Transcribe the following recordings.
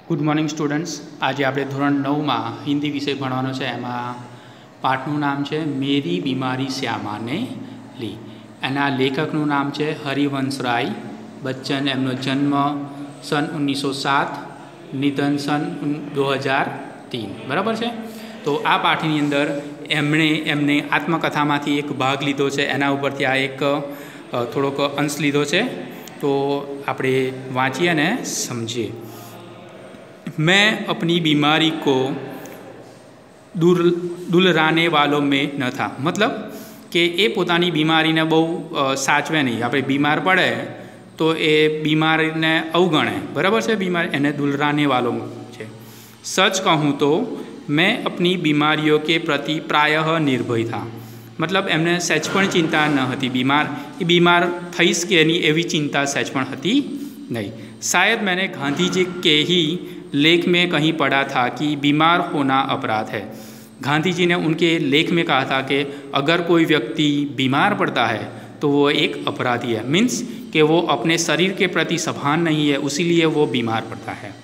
Good morning students. आज आप धोरण 9 में हिंदी विषय भणवानो छे। एमां पाठनुं नाम है मेरी बीमारी श्यामा ने ली। एना लेखकनुं नाम है हरिवंशराय बच्चन। एमनो जन्म सन 1907, निधन सन 2003। बराबर है। तो आ पाठनी अंदर एमने आत्मकथामांथी एक भाग लीधो है। एना उपरथी आ एक थोड़ोक अंश लीधो है। तो आपणे वाँचीए ने समझीए। मैं अपनी बीमारी को दुलराने वालों में न था। मतलब कि ए पोतानी बीमारी ने बहु साचवे नहीं। आप बीमार पड़े तो ए बीमारी ने अवगणे। बराबर है। बीमारी एने दुलराने वालों है। सच कहूँ तो मैं अपनी बीमारियों के प्रति प्रायः निर्भय था। मतलब एमने सहज पण चिंता न हती। बीमार थईश के नहीं एवी चिंता सहज पण हती नहीं। शायद मैंने गांधी जी के ही लेख में कहीं पढ़ा था कि बीमार होना अपराध है। गांधी जी ने उनके लेख में कहा था कि अगर कोई व्यक्ति बीमार पड़ता है तो वो एक अपराधी है। मीन्स कि वो अपने शरीर के प्रति सभान नहीं है, उसीलिए वो बीमार पड़ता है।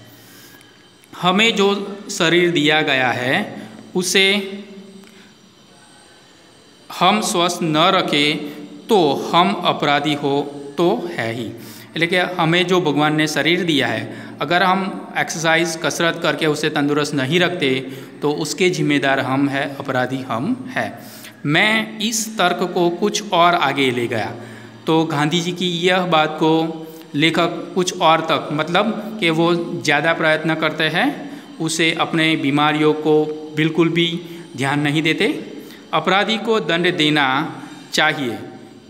हमें जो शरीर दिया गया है उसे हम स्वस्थ न रखें तो हम अपराधी हो तो है ही। એટલે કે हमें जो भगवान ने शरीर दिया है, अगर हम एक्सरसाइज कसरत करके उसे तंदुरुस्त नहीं रखते तो उसके जिम्मेदार हम हैं, अपराधी हम हैं। मैं इस तर्क को कुछ और आगे ले गया तो गांधी जी की यह बात को लेखक कुछ और तक, मतलब कि वो ज़्यादा प्रयत्न करते हैं, उसे अपने बीमारियों को बिल्कुल भी ध्यान नहीं देते। अपराधी को दंड देना चाहिए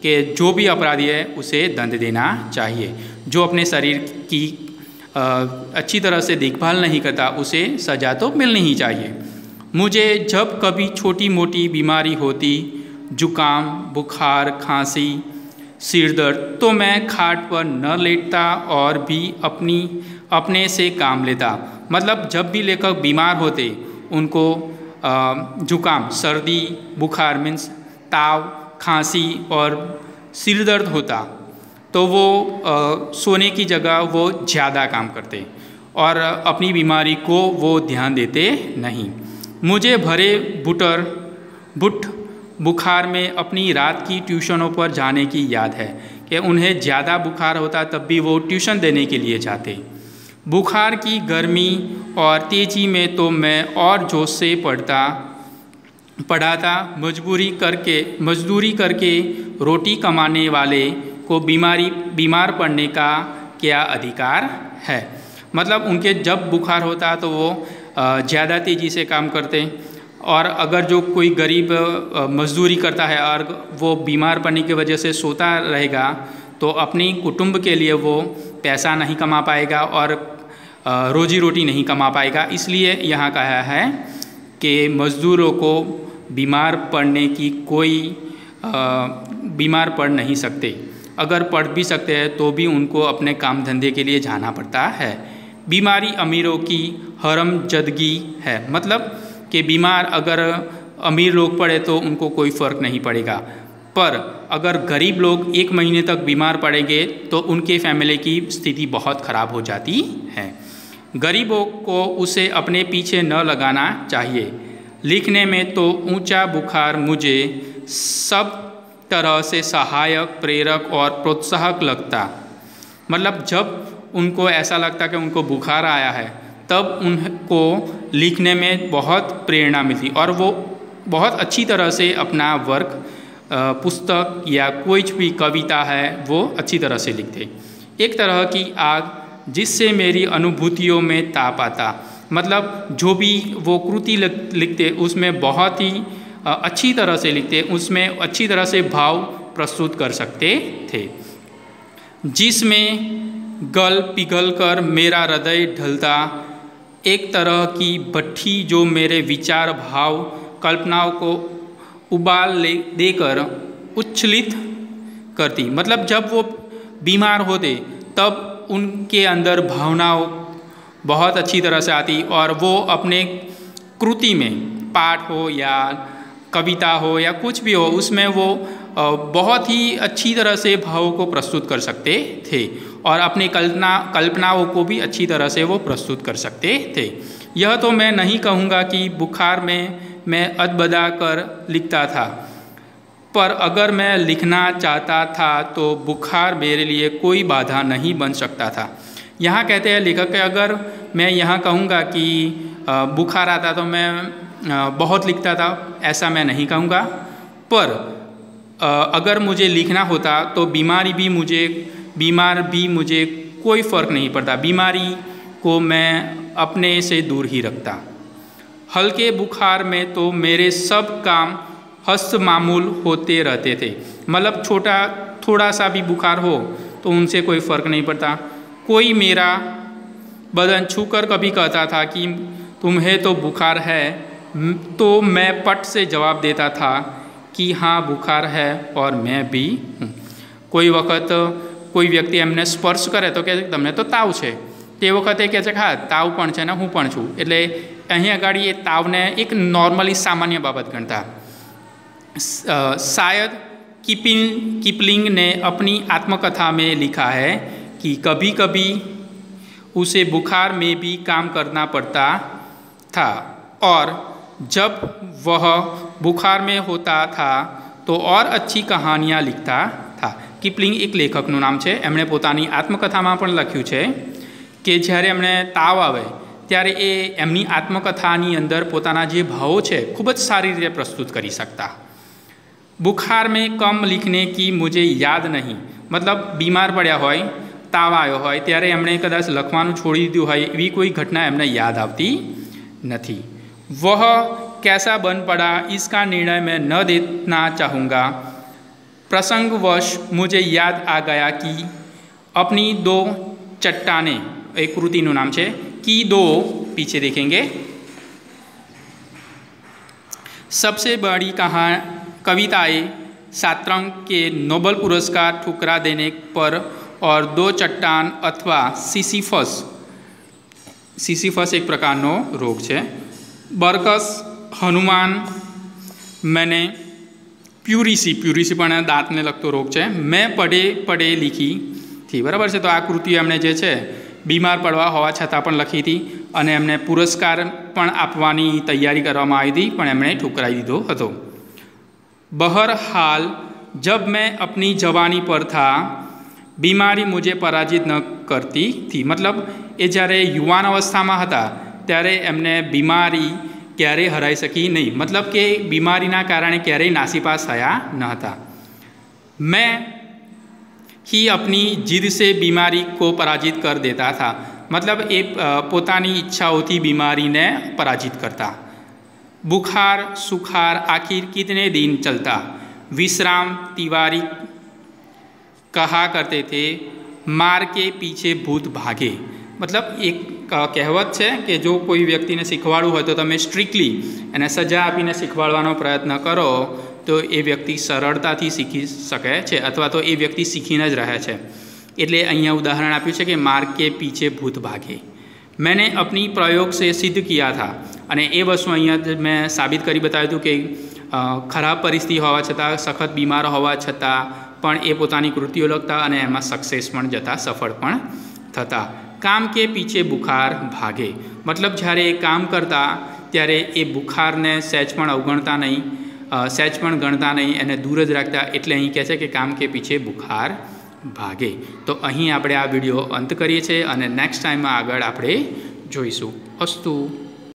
कि जो भी अपराधी है उसे दंड देना चाहिए। जो अपने शरीर की अच्छी तरह से देखभाल नहीं करता उसे सज़ा तो मिलनी ही चाहिए। मुझे जब कभी छोटी मोटी बीमारी होती, जुकाम, बुखार, खांसी, सिर दर्द, तो मैं खाट पर न लेटता और भी अपने से काम लेता। मतलब जब भी लेखक बीमार होते उनको जुकाम, सर्दी, बुखार मीन्स ताव, खांसी और सिर दर्द होता तो वो सोने की जगह वो ज़्यादा काम करते और अपनी बीमारी को वो ध्यान देते नहीं। मुझे भरे बुखार में अपनी रात की ट्यूशनों पर जाने की याद है कि उन्हें ज़्यादा बुखार होता तब भी वो ट्यूशन देने के लिए जाते। बुखार की गर्मी और तेज़ी में तो मैं और जोश से पढ़ाता। मजदूरी करके रोटी कमाने वाले को बीमार पड़ने का क्या अधिकार है। मतलब उनके जब बुखार होता तो वो ज़्यादा तेज़ी से काम करते और अगर जो कोई गरीब मजदूरी करता है और वो बीमार पड़ने की वजह से सोता रहेगा तो अपनी कुटुंब के लिए वो पैसा नहीं कमा पाएगा और रोजी रोटी नहीं कमा पाएगा। इसलिए यहाँ कहा है कि मज़दूरों को बीमार पड़ नहीं सकते। अगर पढ़ भी सकते हैं तो भी उनको अपने काम धंधे के लिए जाना पड़ता है। बीमारी अमीरों की हरमजदगी है। मतलब कि बीमार अगर अमीर लोग पड़े तो उनको कोई फ़र्क नहीं पड़ेगा, पर अगर गरीब लोग 1 महीने तक बीमार पड़ेंगे तो उनके फैमिली की स्थिति बहुत ख़राब हो जाती है। गरीबों को उसे अपने पीछे न लगाना चाहिए। लिखने में तो ऊंचा बुखार मुझे सब तरह से सहायक, प्रेरक और प्रोत्साहक लगता। मतलब जब उनको ऐसा लगता कि उनको बुखार आया है तब उनको लिखने में बहुत प्रेरणा मिलती और वो बहुत अच्छी तरह से अपना वर्क, पुस्तक या कोई भी कविता है वो अच्छी तरह से लिखते। एक तरह की आग जिससे मेरी अनुभूतियों में ताप आता। मतलब जो भी वो कृति लिखते उसमें बहुत ही अच्छी तरह से लिखते, उसमें अच्छी तरह से भाव प्रस्तुत कर सकते थे, जिसमें गल पिघल कर मेरा हृदय ढलता। एक तरह की भट्ठी जो मेरे विचार, भाव, कल्पनाओं को उबाल देकर उच्छलित करती। मतलब जब वो बीमार होते तब उनके अंदर भावनाओं बहुत अच्छी तरह से आती और वो अपने कृति में, पाठ हो या कविता हो या कुछ भी हो, उसमें वो बहुत ही अच्छी तरह से भावों को प्रस्तुत कर सकते थे और अपनी कल्पनाओं को भी अच्छी तरह से वो प्रस्तुत कर सकते थे। यह तो मैं नहीं कहूँगा कि बुखार में मैं अदबदा कर लिखता था, पर अगर मैं लिखना चाहता था तो बुखार मेरे लिए कोई बाधा नहीं बन सकता था। यहाँ कहते हैं लेखक कि अगर मैं यहाँ कहूँगा कि बुखार आता तो मैं बहुत लिखता था, ऐसा मैं नहीं कहूँगा, पर अगर मुझे लिखना होता तो बीमार भी मुझे कोई फ़र्क नहीं पड़ता, बीमारी को मैं अपने से दूर ही रखता। हल्के बुखार में तो मेरे सब काम हस्त मामूल होते रहते थे, मतलब थोड़ा सा भी बुखार हो तो उनसे कोई फ़र्क नहीं पड़ता। कोई मेरा बदन छूकर कभी कहता था कि तुम्हें तो बुखार है, तो मैं पट से जवाब देता था कि हाँ बुखार है और मैं भी हूँ। कोई वक्त कोई व्यक्ति एમને સ્પર્શ કરે તો કહે તમને તો તાવ છે, તે વખતે કહે છે હા તાવ પણ છે ને હું પણ છું, એટલે અહીં આગળ એ તાવને એક નોર્મલી સામાન્ય બાબત ગણતા। शायद किपलिंग ने अपनी आत्मकथा में लिखा है कि कभी कभी उसे बुखार में भी काम करना पड़ता था और जब वह बुखार में होता था तो और अच्छी कहानियाँ लिखता था। किपलिंग एक लेखकનું નામ છે, એમણે પોતાની આત્મકથામાં પણ લખ્યું છે કે જ્યારે એમણે તાવ આવે ત્યારે એ એમની આત્મકથાની અંદર પોતાના જે ભાવો છે ખૂબ જ સારી રીતે પ્રસ્તુત કરી શકતા। बुखार में कम लिखने की मुझे याद नहीं, मतलब बीमार पड़ा होय, ताव आयो होय त्यारे एमणे कदाच लखवानुं छोड़ी दीधुं होय एवी कोई घटना एमने याद आवती नहीं। वह कैसा बन पड़ा इसका निर्णय मैं न देना चाहूँगा। प्रसंगवश मुझे याद आ गया कि अपनी दो चट्टानें, एक कृतिનું नाम છે कि दो, पीछे देखेंगे, सबसे बड़ी कविताएं शास्त्रांग के नोबेल पुरस्कार ठुकरा देने पर और दो चट्टान अथवा सिसिफस एक प्रकारનો रोग है, बरकस, हनुमान, मैंने प्यूरिसी पण दांतने लगतो रोग है, मैं पढ़े लिखी थी। बराबर है। तो आ कृति एमणे जे छे बीमार पड़वा होवा छतां पण लखी थी अने एमणे पुरस्कार पण आपवानी तैयारी करवामां आवी थी पण एमणे ठुकराई दीधो हतो। बहरहाल जब मैं अपनी जवानी पर था बीमारी मुझे पराजित न करती थी, मतलब ए જ્યારે યુવાન અવસ્થામાં હતા ત્યારે એમને બીમારી ક્યારેય હરાઈ શકી નહીં, मतलब કે બીમારીના કારણે ક્યારેય નાસીપાસ થયા ન હતા। मैं ही अपनी जिद से बीमारी को पराजित कर देता था, मतलब એ પોતાની ઈચ્છાઓથી બીમારીને પરાજિત કરતા। बुखार सुखार आखिर कितने दिन चलता, विश्राम तिवारी कहा करते थे, मार के पीछे भूत भागे। मतलब एक कहेवत है कि जो कोई व्यक्ति ने शीखवाड़ू हो तो तमे स्ट्रिक्टली एने सजा आपीने शीखवाड़वानो प्रयत्न करो तो ये व्यक्ति सरलताथी शीखी शके छे अथवा तो ये व्यक्ति शीखीने ज रहे छे। एटले अहींया उदाहरण आप्युं छे कि मार के पीछे भूत भागे। मैंने अपनी प्रयोग से सिद्ध किया था અને એ વસ્તુ અહીંયા મેં સાબિત કરી બતાવ્યું હતું કે ખરાબ પરિસ્થિતિ હોવા છતાં, સખત બીમાર હોવા છતાં પણ એ પોતાની કૃતિઓ લખતા અને એમાં સક્સેસ પણ જતા, સફળ પણ થતા। કામ કે પીછે બુખાર ભાગે, मतलब જ્યારે એ કામ કરતા ત્યારે એ બુખારને સહેજ પણ અવગણતા નહીં, સહેજ પણ ગણતા નહીં, એને દૂર જ રાખતા, એટલે અહીં કહે છે કે કામ કે પીછે બુખાર ભાગે। તો અહીં આપણે આ વિડીયો અંત કરીએ છીએ અને નેક્સ્ટ ટાઈમમાં આગળ આપણે જોઈશું। અસ્તુ।